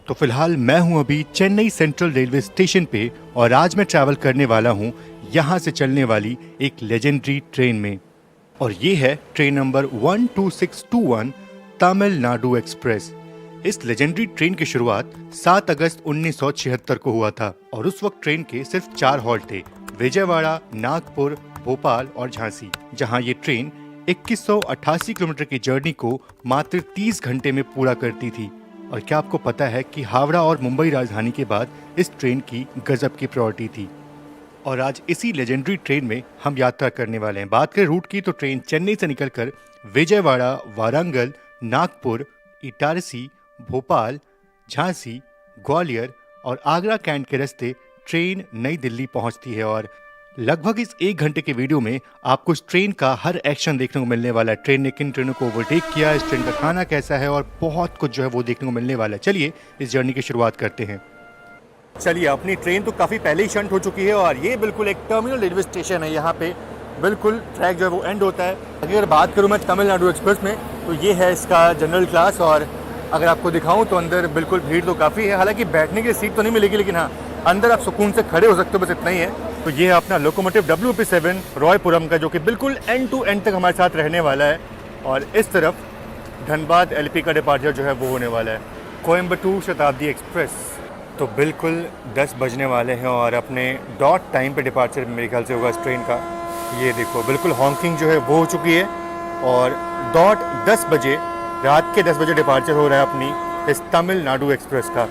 तो फिलहाल मैं हूं अभी चेन्नई सेंट्रल रेलवे स्टेशन पे और आज मैं ट्रैवल करने वाला हूं यहां से चलने वाली एक लेजेंडरी ट्रेन में। और ये है ट्रेन नंबर 12621 तमिलनाडु एक्सप्रेस। इस लेजेंडरी ट्रेन की शुरुआत 7 अगस्त 1976 को हुआ था और उस वक्त ट्रेन के सिर्फ 4 हॉल्ट थे, विजयवाड़ा, नागपुर, भोपाल और झांसी, जहां ये ट्रेन 2188 किलोमीटर की जर्नी को मात्र 30 घंटे में पूरा करती थी। और क्या आपको पता है कि हावड़ा और मुंबई राजधानी के बाद इस ट्रेन की गजब की प्रायोरिटी थी। और आज इसी लेजेंडरी ट्रेन में हम यात्रा करने वाले हैं। बात करें रूट की तो ट्रेन चेन्नई से निकलकर विजयवाड़ा, वारंगल, नागपुर, इटारसी, भोपाल, झांसी, ग्वालियर और आगरा कैंट के रास्ते ट्रेन नई दिल्ली पहुंचती है। और लगभग इस 1 घंटे के वीडियो में आपको इस ट्रेन का हर एक्शन देखने को मिलने वाला है। ट्रेन ने किन ट्रेनों को ओवरटेक किया, इस ट्रेन का खाना कैसा है और बहुत कुछ जो है वो देखने को मिलने वाला है। चलिए इस जर्नी की शुरुआत करते हैं। चलिए, अपनी ट्रेन तो काफ़ी पहले ही शंट हो चुकी है और ये बिल्कुल एक टर्मिनल रेलवे स्टेशन है। यहाँ पे बिल्कुल ट्रैक जो है वो एंड होता है। अगर बात करूँ मैं तमिलनाडु एक्सप्रेस में तो ये है इसका जनरल क्लास। और अगर आपको दिखाऊँ तो अंदर बिल्कुल भीड़ तो काफ़ी है। हालांकि बैठने की सीट तो नहीं मिलेगी, लेकिन हाँ, अंदर आप सुकून से खड़े हो सकते हो, बस इतना ही है। तो ये है अपना लोकोमोटिव WP7 रॉयपुरम का, जो कि बिल्कुल एंड टू एंड तक हमारे साथ रहने वाला है। और इस तरफ धनबाद LP का डिपार्चर जो है वो होने वाला है। कोयम्बटूर शताब्दी एक्सप्रेस तो बिल्कुल 10 बजने वाले हैं और अपने डॉट टाइम पे डिपार्चर मेरे ख्याल से होगा इस ट्रेन का। ये देखो, बिल्कुल हॉन्किंग जो है वो हो चुकी है और डॉट 10 बजे, रात के 10 बजे डिपार्चर हो रहा है अपनी इस तमिलनाडु एक्सप्रेस का।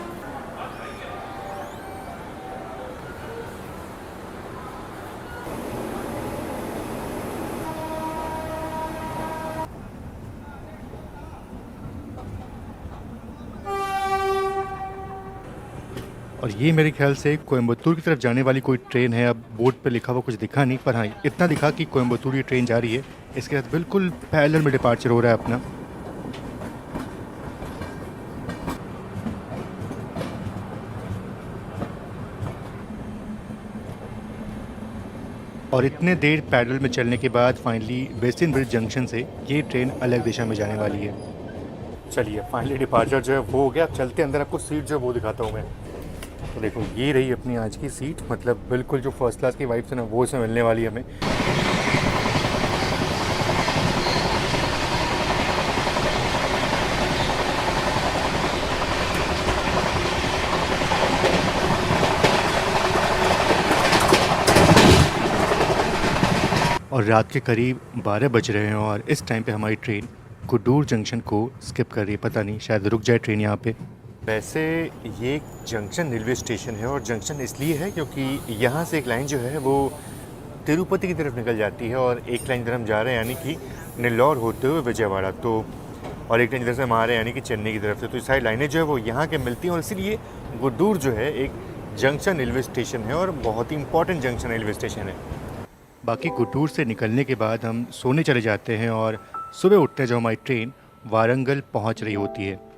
और ये मेरे ख्याल से कोयम्बतूर की तरफ जाने वाली कोई ट्रेन है। अब बोर्ड पे लिखा हुआ कुछ दिखा नहीं, पर हाँ इतना दिखा कि कोयम्बतूर ये ट्रेन जा रही है। इसके साथ बिल्कुल पैरेलल में डिपार्चर हो रहा है अपना। और इतने देर पैरेलल में चलने के बाद फाइनली वेस्टर्न ब्रिज जंक्शन से ये ट्रेन अलग दिशा में जाने वाली है। चलिए, फाइनली डिपार्चर जो है वो हो गया। अब चलते अंदर, आपको सीट जो है वो दिखाता हूँ मैं। तो देखो, ये रही अपनी आज की सीट। मतलब बिल्कुल जो फर्स्ट क्लास की वाइब्स है ना वो इसमें मिलने वाली है हमें। और रात के करीब 12 बज रहे हैं और इस टाइम पे हमारी ट्रेन गुड्डूर जंक्शन को स्किप कर रही है। पता नहीं, शायद रुक जाए ट्रेन यहाँ पे। वैसे ये जंक्शन रेलवे स्टेशन है और जंक्शन इसलिए है क्योंकि यहाँ से एक लाइन जो है वो तिरुपति की तरफ निकल जाती है और एक लाइन इधर हम जा रहे हैं यानी कि नेल्लौर होते हुए विजयवाड़ा, तो और एक लाइन इधर से हम आ रहे हैं यानी कि चेन्नई की तरफ से। तो ये सारी लाइनें जो है वो यहाँ के मिलती हैं और इसीलिए गुड्डूर जो है एक जंक्शन रेलवे स्टेशन है और बहुत ही इंपॉर्टेंट जंक्शन रेलवे स्टेशन है। बाकी गुड्डूर से निकलने के बाद हम सोने चले जाते हैं और सुबह उठते हैं जब हमारी ट्रेन वारंगल पहुँच रही होती है।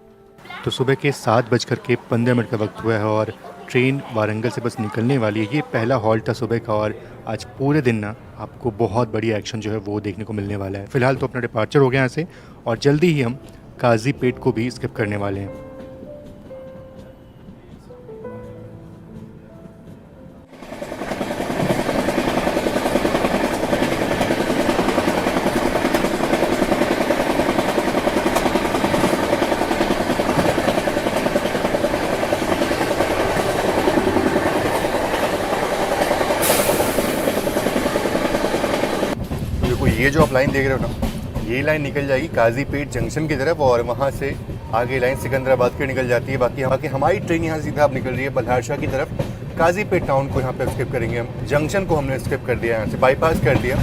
तो सुबह के 7:15 का वक्त हुआ है और ट्रेन वारंगल से बस निकलने वाली है। ये पहला हॉल्ट था सुबह का और आज पूरे दिन ना आपको बहुत बड़ी एक्शन जो है वो देखने को मिलने वाला है। फिलहाल तो अपना डिपार्चर हो गया यहाँ से और जल्दी ही हम काजीपेट को भी स्किप करने वाले हैं। ये जो आप लाइन देख रहे हो ना, ये लाइन निकल जाएगी काजीपेट जंक्शन की तरफ और वहाँ से आगे लाइन सिकंदराबाद की निकल जाती है। बाकी हमारी ट्रेन यहाँ सीधा अब निकल रही है बल्हारशाह की तरफ। काजीपेट टाउन को यहाँ पे स्किप करेंगे हम। जंक्शन को हमने स्किप कर दिया, यहाँ से बाईपास कर दिया।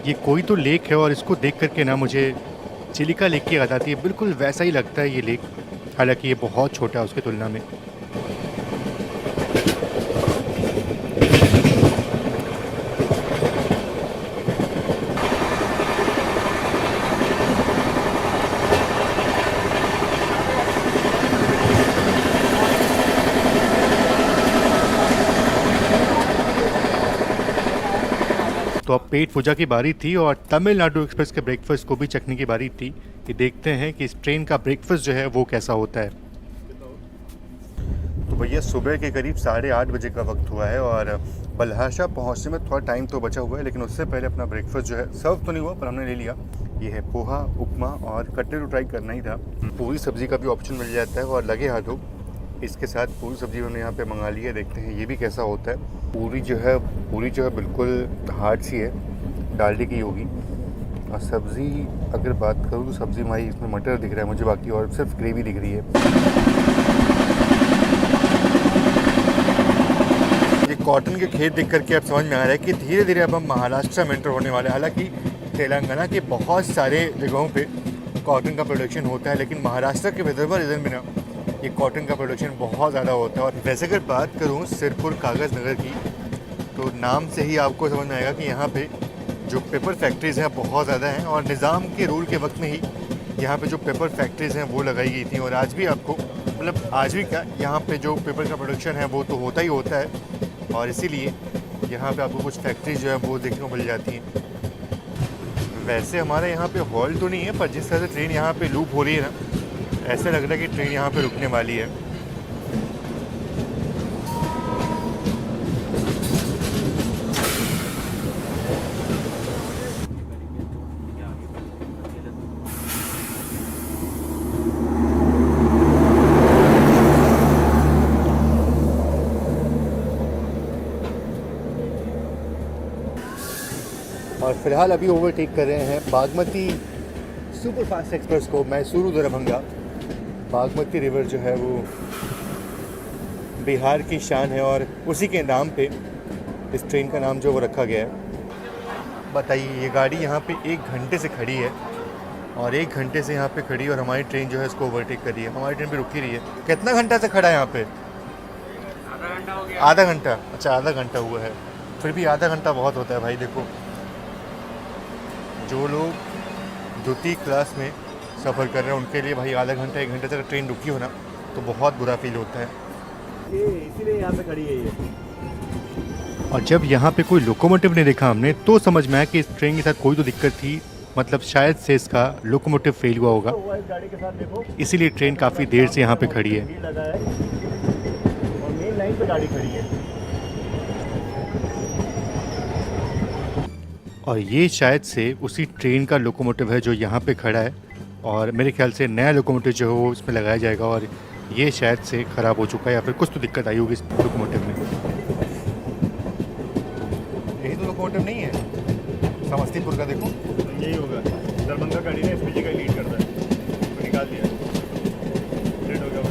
ये कोई तो लेक है और इसको देख करके ना मुझे चिलिका लेक की याद आती है। बिल्कुल वैसा ही लगता है ये लेक, हालांकि ये बहुत छोटा है उसकी तुलना में। तो तो अब पेट पूजा की बारी थी और तमिलनाडु एक्सप्रेस के ब्रेकफास्ट को भी चखने की बारी थी कि देखते हैं कि इस ट्रेन का ब्रेकफास्ट जो है वो कैसा होता है। तो भैया सुबह के करीब 8:30 बजे का वक्त हुआ है और बल्हारशाह पहुंचने में थोड़ा टाइम तो बचा हुआ है, लेकिन उससे पहले अपना ब्रेकफास्ट जो है सर्व तो नहीं हुआ पर हमने ले लिया। ये है पोहा, उपमा और कट्टे तो ट्राई करना ही था। पूरी सब्जी का भी ऑप्शन मिल जाता है और लगे हाथों इसके साथ पूरी सब्जी हमने यहाँ पे मंगा ली है। देखते हैं ये भी कैसा होता है। पूरी जो है बिल्कुल हार्ड सी है, डालडे की होगी। और सब्ज़ी अगर बात करूँ तो सब्ज़ी हमारी इसमें मटर दिख रहा है मुझे, बाकी और सिर्फ ग्रेवी दिख रही है। ये कॉटन के खेत देख करके अब समझ में आ रहा है कि धीरे धीरे अब हम महाराष्ट्र में एंटर होने वाले हैं। हालांकि तेलंगाना के बहुत सारे जगहों पे कॉटन का प्रोडक्शन होता है, लेकिन महाराष्ट्र के विदर्भा रीजन में ना ये कॉटन का प्रोडक्शन बहुत ज़्यादा होता है। और वैसे अगर बात करूँ सिरपुर कागज़ नगर की, तो नाम से ही आपको समझ में आएगा कि यहाँ पे जो पेपर फैक्ट्रीज़ हैं बहुत ज़्यादा हैं और निज़ाम के रूल के वक्त में ही यहाँ पे जो पेपर फैक्ट्रीज़ हैं वो लगाई गई थी। और आज भी आपको मतलब आज भी क्या, यहाँ पे जो पेपर का प्रोडक्शन है वो तो होता ही होता है और इसीलिए यहाँ पे आपको कुछ फैक्ट्रीज जो है वो देखने को मिल जाती हैं। वैसे हमारे यहाँ पे हॉल तो नहीं है, पर जिस तरह से ट्रेन यहाँ पे लूप हो रही है ना, ऐसा लग रहा है कि ट्रेन यहाँ पे रुकने वाली है। और फिलहाल अभी ओवरटेक कर रहे हैं बागमती सुपरफास्ट एक्सप्रेस को, मैसूरू दरभंगा। बागमती रिवर जो है वो बिहार की शान है और उसी के नाम पे इस ट्रेन का नाम जो वो रखा गया है। बताइए ये गाड़ी यहाँ पे 1 घंटे से खड़ी है और 1 घंटे से यहाँ पे खड़ी और हमारी ट्रेन जो है इसको ओवरटेक कर रही है। हमारी ट्रेन भी रुकी रही है। कितना घंटा से खड़ा है यहाँ पे? आधा घंटा हो गया। आधा घंटा? अच्छा आधा घंटा हुआ है, फिर भी आधा घंटा बहुत होता है भाई। देखो जो लोग द्वितीय क्लास में सफ़र कर रहे हैं उनके लिए भाई आधा घंटा 1 घंटे तक ट्रेन रुकी हो ना तो बहुत बुरा फील होता है। इसीलिए यहाँ पे खड़ी है ये। और जब यहाँ पे कोई लोकोमोटिव नहीं देखा हमने तो समझ में आया कि इस ट्रेन के साथ कोई तो दिक्कत थी, मतलब शायद से इसका लोकोमोटिव फेल हुआ होगा, गाड़ी के साथ देखो इसीलिए ट्रेन काफ़ी देर से यहाँ पे खड़ी है। लगा है और मेन लाइन पे गाड़ी खड़ी है। और ये शायद से उसी ट्रेन का लोकोमोटिव है जो यहाँ पे खड़ा है और मेरे ख्याल से नया लोकोमोटिव जो है वो इसमें लगाया जाएगा और ये शायद से ख़राब हो चुका है या फिर कुछ तो दिक्कत आई होगी इस लोकोमोटिव में। यही तो लोकोमोटिव नहीं है समस्तीपुर का, देखो यही होगा। दरभंगा गाड़ी ने एसपीजी का लीड करता है तो निकाल दिया, लेट हो गया।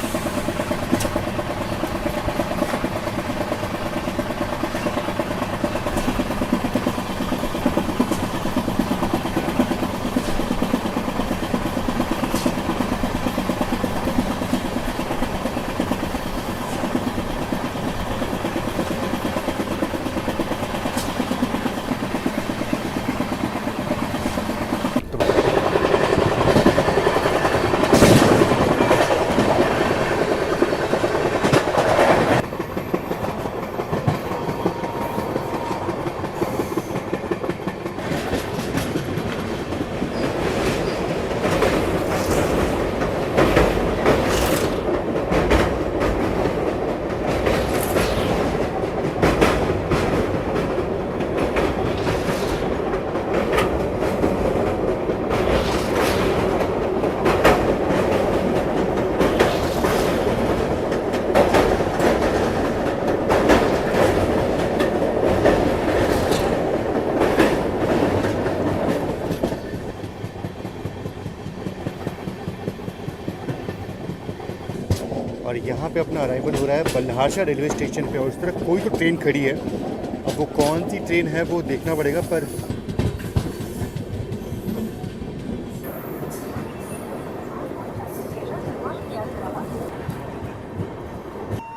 और यहाँ पे अपना अराइवल हो रहा है बल्हारशाह रेलवे स्टेशन पे और उस तरफ कोई तो ट्रेन खड़ी है। अब वो कौन सी ट्रेन है वो देखना पड़ेगा, पर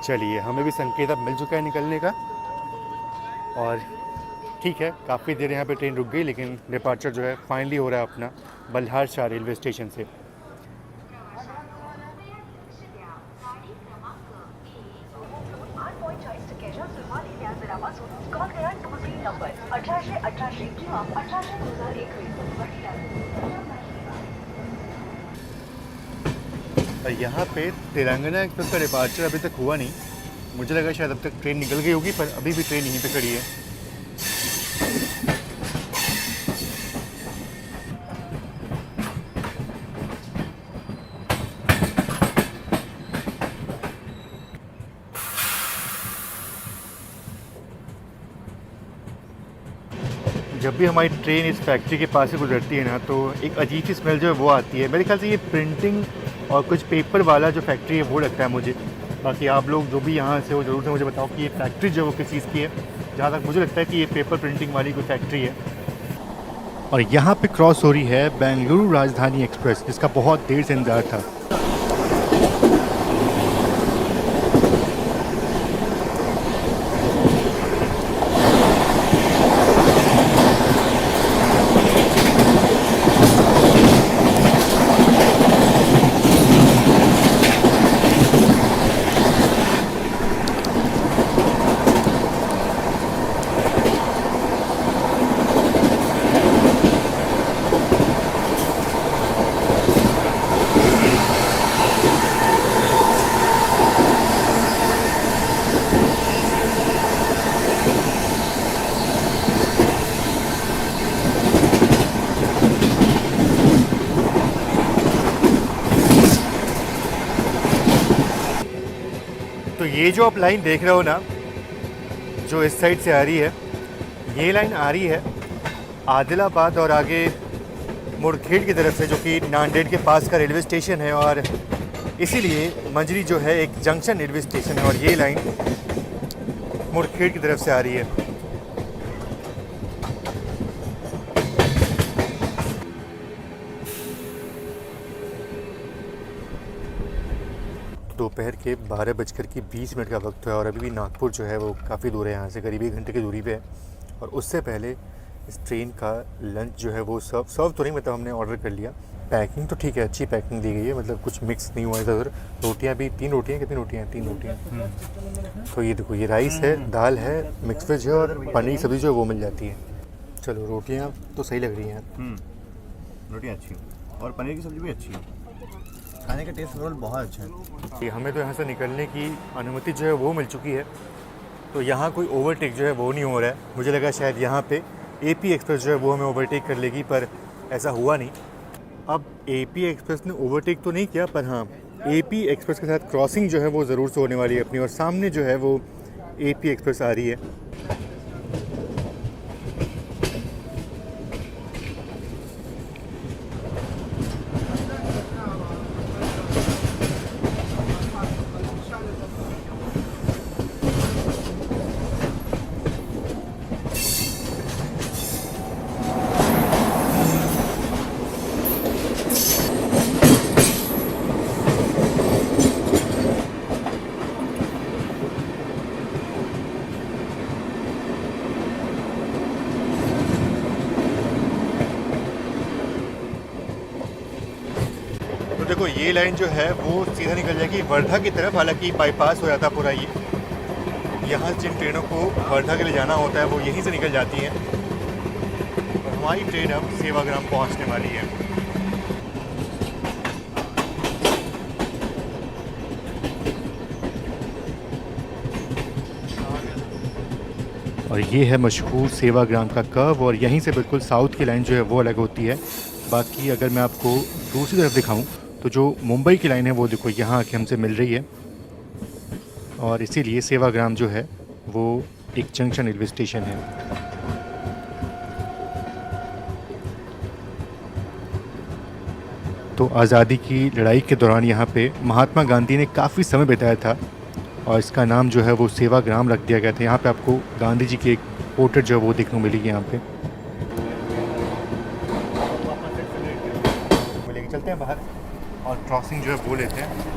चलिए हमें भी संकेत अब मिल चुका है निकलने का और ठीक है, काफ़ी देर यहाँ पे ट्रेन रुक गई लेकिन डिपार्चर जो है फाइनली हो रहा है अपना बल्हारशाह रेलवे स्टेशन से। नंबर 1818 और यहाँ पे तेलंगाना एक्सप्रेस का डिपार्चर अभी तक हुआ नहीं। मुझे लगा शायद अब तक ट्रेन निकल गई होगी, पर अभी भी ट्रेन यहीं पे खड़ी है। जब भी हमारी ट्रेन इस फैक्ट्री के पास से गुजरती है ना, तो एक अजीब सी स्मेल जो है वो आती है। मेरे ख्याल से ये प्रिंटिंग और कुछ पेपर वाला जो फैक्ट्री है वो लगता है मुझे। बाकी आप लोग जो भी यहाँ से हो ज़रूर से मुझे बताओ कि ये फैक्ट्री जो है वो किस चीज़ की है। जहाँ तक मुझे लगता है कि ये पेपर प्रिंटिंग वाली कोई फैक्ट्री है। और यहाँ पे क्रॉस हो रही है बेंगलुरु राजधानी एक्सप्रेस, जिसका बहुत देर से इंतजार था। तो ये जो आप लाइन देख रहे हो ना, जो इस साइड से आ रही है, ये लाइन आ रही है आदिलाबाद और आगे मुड़खेड़ की तरफ से, जो कि नांदेड़ के पास का रेलवे स्टेशन है। और इसीलिए मंजरी जो है एक जंक्शन रेलवे स्टेशन है, और ये लाइन मुड़खेड़ की तरफ से आ रही है। दोपहर के 12:20 का वक्त है और अभी भी नागपुर जो है वो काफ़ी दूर है यहाँ से, करीब 1 घंटे की दूरी पे है। और उससे पहले इस ट्रेन का लंच जो है वो सर्व तो नहीं, मतलब हमने ऑर्डर कर लिया। पैकिंग तो ठीक है, अच्छी पैकिंग दी गई है, मतलब कुछ मिक्स नहीं हुआ इधर। रोटियाँ भी 3 रोटियाँ, कितनी रोटियाँ हैं? 3 रोटियाँ। तो ये देखो, ये राइस है, दाल है, मिक्स वेज है और पनीर की सब्ज़ी जो है वो मिल जाती है। चलो, रोटियाँ तो सही लग रही हैं। रोटियाँ अच्छी हैं और पनीर की सब्ज़ी भी अच्छी है। खाने का टेस्ट ओवरऑल बहुत अच्छा है। कि हमें तो यहाँ से निकलने की अनुमति जो है वो मिल चुकी है, तो यहाँ कोई ओवरटेक जो है वो नहीं हो रहा है। मुझे लगा शायद यहाँ पे एपी एक्सप्रेस जो है वो हमें ओवरटेक कर लेगी, पर ऐसा हुआ नहीं। अब एपी एक्सप्रेस ने ओवरटेक तो नहीं किया, पर हाँ, एपी एक्सप्रेस के साथ क्रॉसिंग जो है वो ज़रूर से होने वाली है अपनी, और सामने जो है वो एपी एक्सप्रेस आ रही है। देखो, ये लाइन जो है वो सीधा निकल जाएगी वर्धा की तरफ। हालांकि बाईपास हो जाता पूरा ये। यहाँ जिन ट्रेनों को वर्धा के लिए जाना होता है वो यहीं से निकल जाती हैं, और हमारी ट्रेन अब सेवाग्राम पहुँचने वाली है। और ये है मशहूर सेवाग्राम का कर्व, और यहीं से बिल्कुल साउथ की लाइन जो है वो अलग होती है। बाकी अगर मैं आपको दूसरी तरफ दिखाऊं, तो जो मुंबई की लाइन है वो देखो यहाँ आके हमसे मिल रही है, और इसीलिए सेवाग्राम जो है वो एक जंक्शन रेलवे स्टेशन है। तो आज़ादी की लड़ाई के दौरान यहाँ पे महात्मा गांधी ने काफ़ी समय बिताया था, और इसका नाम जो है वो सेवाग्राम रख दिया गया था। यहाँ पे आपको गांधी जी की एक पोर्ट्रेट जो है वो देखने को मिलेगी यहाँ पे। लेके चलते हैं बाहर और क्रॉसिंग जो है वो लेते हैं।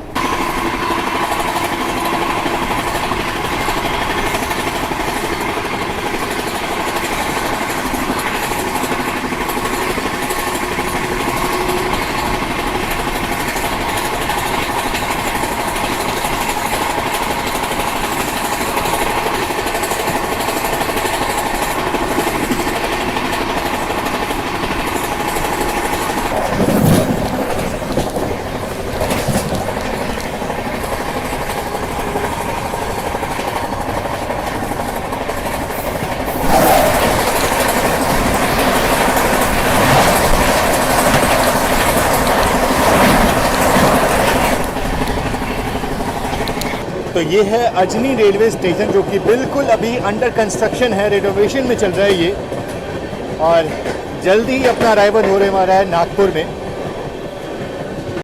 तो ये है अजनी रेलवे स्टेशन जो कि बिल्कुल अभी अंडर कंस्ट्रक्शन है, रेनोवेशन में चल रहा है ये, और जल्दी ही अपना अराइवल हो रहा है नागपुर में।